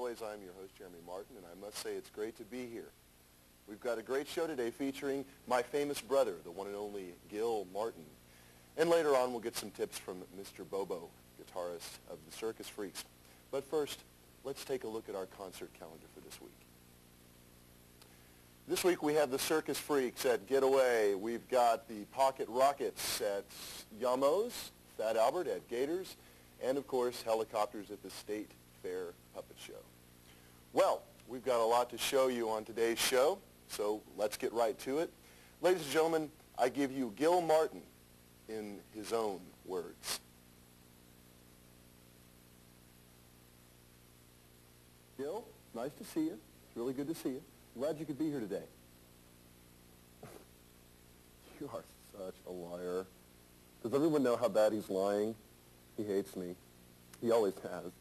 always, I'm your host, Jeremy Martin, and I must say it's great to be here. We've got a great show today featuring my famous brother, the one and only Gil Martin. And later on, we'll get some tips from Mr. Bobo, guitarist of the Circus Freaks. But first, let's take a look at our concert calendar for this week. This week we have the Circus Freaks at Getaway. We've got the Pocket Rockets at Yamos, Fat Albert at Gators, and of course Helicopters at the State Fair Puppet Show. Well, we've got a lot to show you on today's show, so let's get right to it. Ladies and gentlemen, I give you Gil Martin in his own words. Gil, nice to see you. It's really good to see you. Glad you could be here today. You are such a liar. Does everyone know how bad he's lying? He hates me. He always has.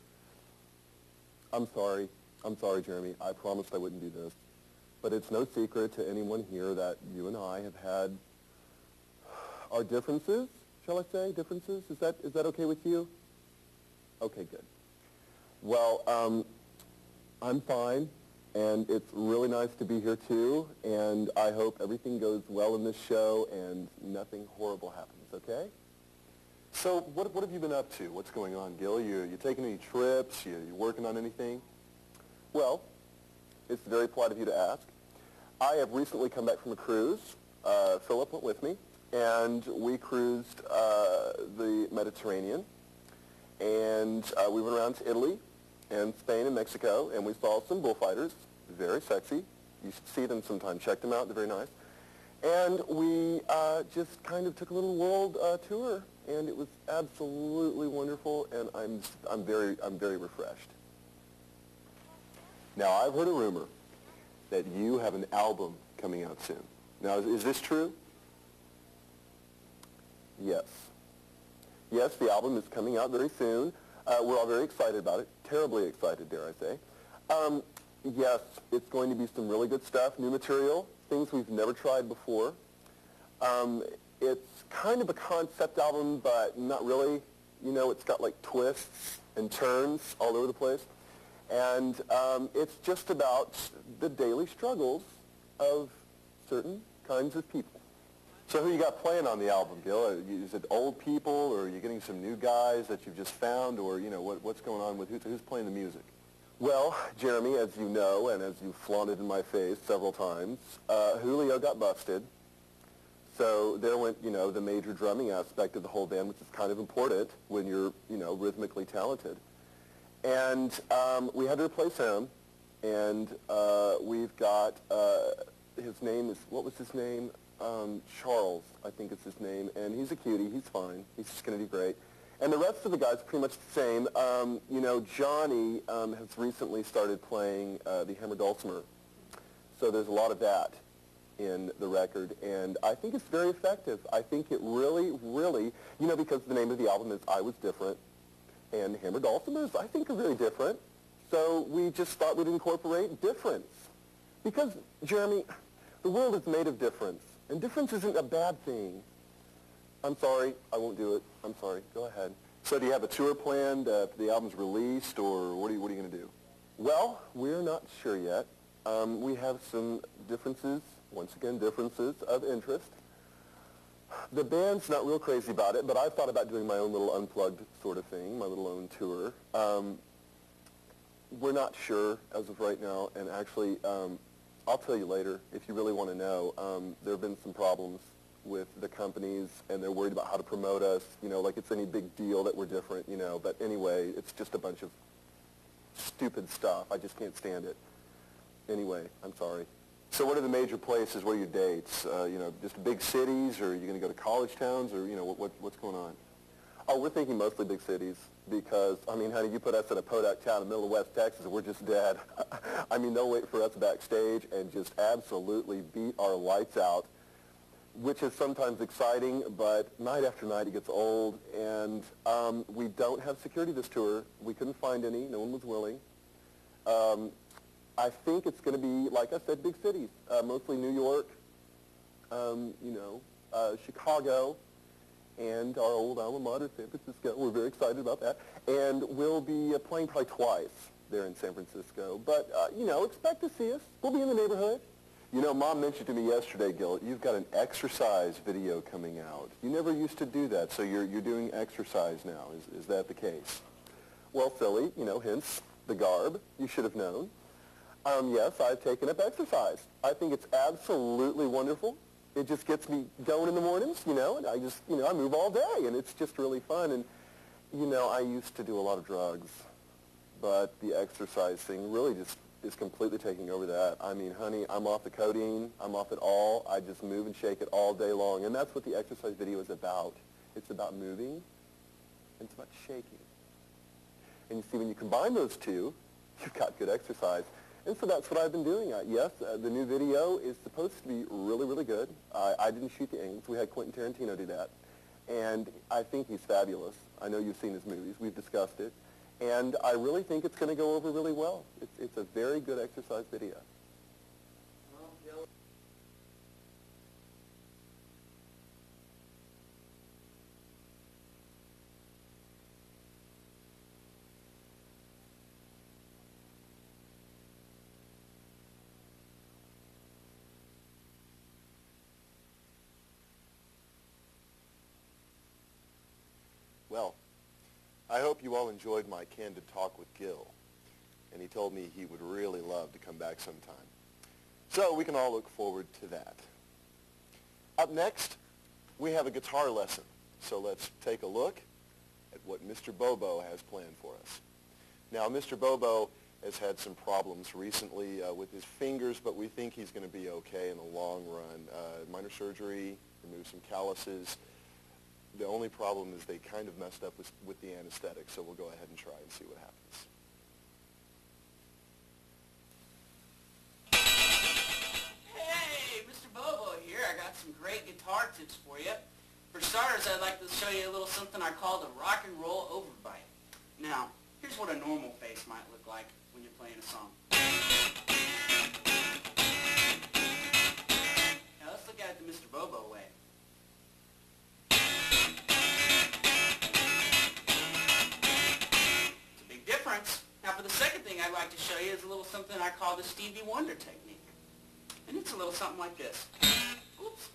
I'm sorry. I'm sorry, Jeremy. I promised I wouldn't do this. But it's no secret to anyone here that you and I have had our differences, shall I say? Differences? Is that okay with you? Okay, good. Well, I'm fine. And it's really nice to be here, too, and I hope everything goes well in this show and nothing horrible happens, okay? So what have you been up to? What's going on, Gil? You taking any trips? You working on anything? Well, it's very polite of you to ask. I have recently come back from a cruise. Philip went with me, and we cruised the Mediterranean, and we went around to Italy and Spain and Mexico, and we saw some bullfighters, very sexy. You should see them sometime. Check them out. They're very nice. And we just kind of took a little world tour, and it was absolutely wonderful, and I'm very refreshed. Now, I've heard a rumor that you have an album coming out soon. Now, is this true? Yes. Yes, the album is coming out very soon. We're all very excited about it. Terribly excited, dare I say. Yes, it's going to be some really good stuff, new material, things we've never tried before. It's kind of a concept album, but not really. You know, it's got like twists and turns all over the place. And it's just about the daily struggles of certain kinds of people. So who you got playing on the album, Gil? Is it old people, or are you getting some new guys that you've just found, or, you know, what's going on with who's playing the music? Well, Jeremy, as you know, and as you flaunted in my face several times, Julio got busted. So there went, you know, the major drumming aspect of the whole band, which is kind of important when you're, you know, rhythmically talented. And we had to replace him, and we've got, his name is, what was his name? Charles, I think is his name, and he's a cutie. He's fine. He's just going to do great. And the rest of the guys are pretty much the same. You know, Johnny has recently started playing the hammer dulcimer, so there's a lot of that in the record, and I think it's very effective. I think it really, you know, because the name of the album is I Was Different, and hammer dulcimers, I think, are very different, so we just thought we'd incorporate difference. Because, Jeremy, the world is made of difference. And difference isn't a bad thing. I'm sorry, I won't do it. I'm sorry. Go ahead. So do you have a tour planned if the album's released, or what are you going to do? Well, we're not sure yet. We have some differences, once again, differences of interest. The band's not real crazy about it, but I've thought about doing my own little unplugged sort of thing, my little own tour. We're not sure as of right now, and actually, I'll tell you later if you really want to know. There have been some problems with the companies, and they're worried about how to promote us, you know, like it's any big deal that we're different, you know. But anyway, it's just a bunch of stupid stuff. I just can't stand it. Anyway, I'm sorry. So what are the major places? What are your dates? You know, just big cities, or are you going to go to college towns, or, you know, what's going on? Oh, we're thinking mostly big cities because, I mean, honey, you put us in a podunk town in the middle of West Texas and we're just dead. I mean, they'll wait for us backstage and just absolutely beat our lights out, which is sometimes exciting, but night after night it gets old. And we don't have security this tour. We couldn't find any. No one was willing. I think it's going to be, like I said, big cities, mostly New York, you know, Chicago, and our old alma mater, San Francisco. We're very excited about that. And we'll be playing probably twice. there in San Francisco. But, expect to see us. We'll be in the neighborhood. Mom mentioned to me yesterday, Gil, you've got an exercise video coming out. You never used to do that, so you're doing exercise now. Is that the case? Well, silly, hence the garb. You should have known. Yes, I've taken up exercise. I think it's absolutely wonderful. It just gets me going in the mornings, and I just, I move all day, and it's just really fun. And, I used to do a lot of drugs, but the exercise thing really just is completely taking over that. I mean, honey, I'm off the codeine. I'm off it all. I just move and shake it all day long, and that's what the exercise video is about. It's about moving, and it's about shaking. And you see, when you combine those two, you've got good exercise. And so that's what I've been doing. Yes, the new video is supposed to be really, really good. I didn't shoot the Ings. We had Quentin Tarantino do that. And I think he's fabulous. I know you've seen his movies. We've discussed it. And I really think it's going to go over really well. It's a very good exercise video. Well, I hope you all enjoyed my candid talk with Gil, and he told me he would really love to come back sometime. So we can all look forward to that. Up next, we have a guitar lesson, so let's take a look at what Mr. Bobo has planned for us. Now, Mr. Bobo has had some problems recently with his fingers, but we think he's going to be okay in the long run. Minor surgery, remove some calluses. The only problem is they kind of messed up with the anesthetic, so we'll go ahead and try and see what happens. Hey, Mr. Bobo here. I got some great guitar tips for you. For starters, I'd like to show you a little something I call the rock and roll overbite. Now, here's what a normal bass might look like when you're playing a song. Now let's look at it the Mr. Bobo way. Now for the second thing I'd like to show you is a little something I call the Stevie Wonder technique. And it's a little something like this. Oops.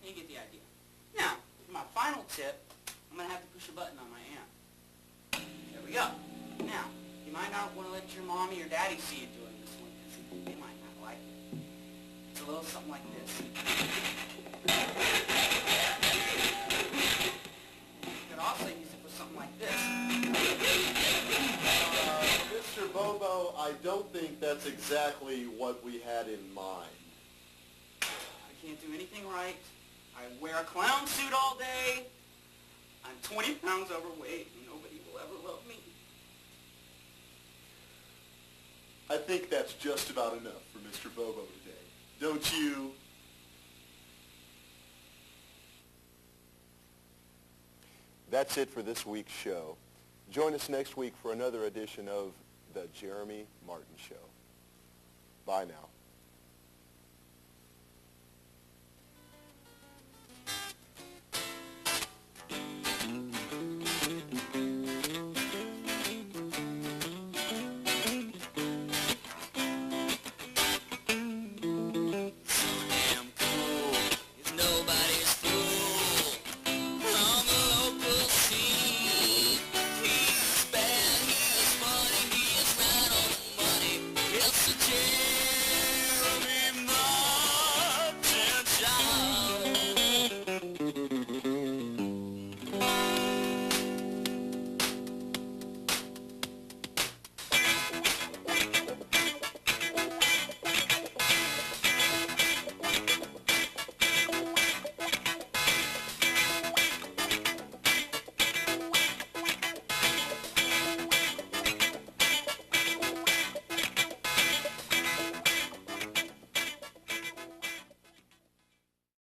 You get the idea. Now, for my final tip, I'm going to have to push a button on my amp. There we go. Now, you might not want to let your mommy or daddy see you doing this one because they might not like it. It's a little something like this. You could also use it for something like this. Mr. Bobo, I don't think that's exactly what we had in mind. I can't do anything right. I wear a clown suit all day. I'm 20 pounds overweight and nobody will ever love me. I think that's just about enough for Mr. Bobo today. Don't you? That's it for this week's show. Join us next week for another edition of The Jeremy Martin Show. Bye now.